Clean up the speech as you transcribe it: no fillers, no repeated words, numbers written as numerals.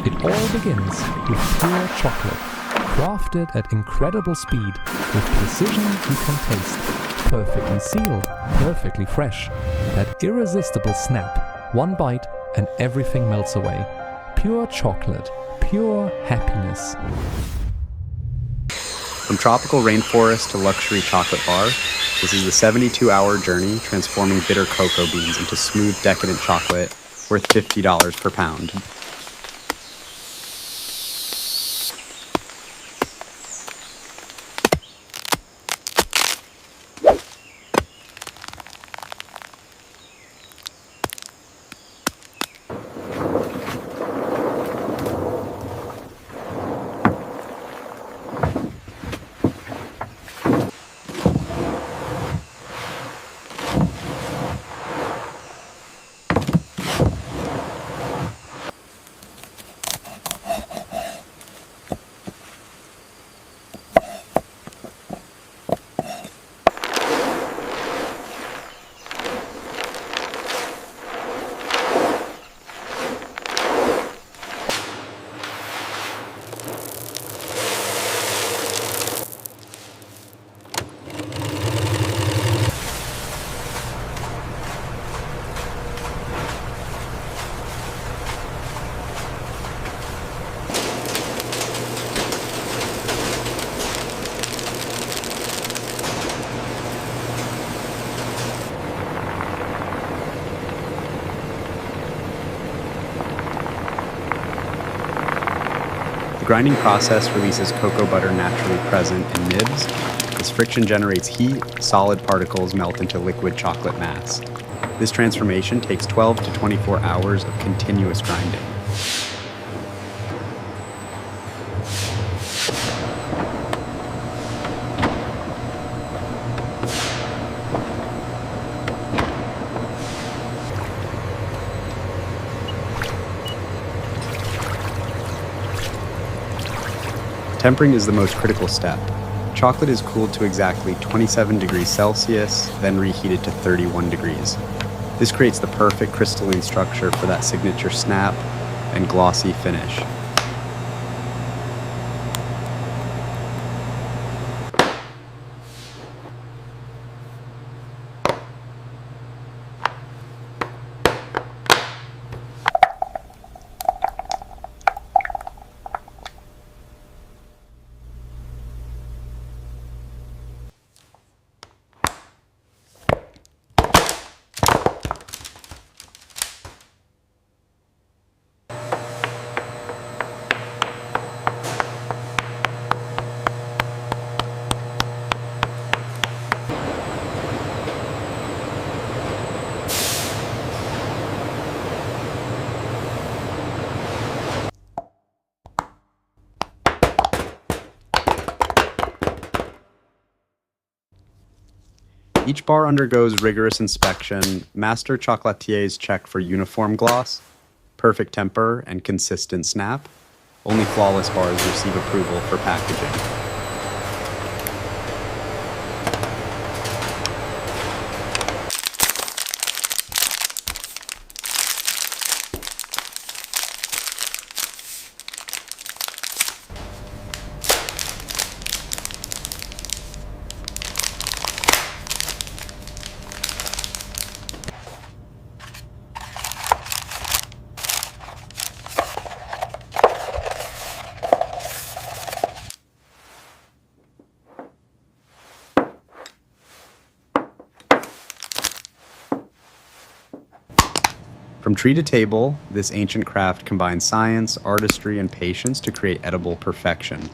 It all begins with pure chocolate, crafted at incredible speed with precision you can taste, perfectly sealed, perfectly fresh. That irresistible snap, one bite and everything melts away. Pure chocolate, pure happiness. From tropical rainforest to luxury chocolate bar, this is the 72-hour journey transforming bitter cocoa beans into smooth, decadent chocolate worth $50 per pound. The grinding process releases cocoa butter naturally present in nibs. As friction generates heat, solid particles melt into liquid chocolate mass. This transformation takes 12 to 24 hours of continuous grinding. Tempering is the most critical step. Chocolate is cooled to exactly 27 degrees Celsius, then reheated to 31 degrees. This creates the perfect crystalline structure for that signature snap and glossy finish. Each bar undergoes rigorous inspection. Master chocolatiers check for uniform gloss, perfect temper, and consistent snap. Only flawless bars receive approval for packaging. From tree to table, this ancient craft combines science, artistry, and patience to create edible perfection.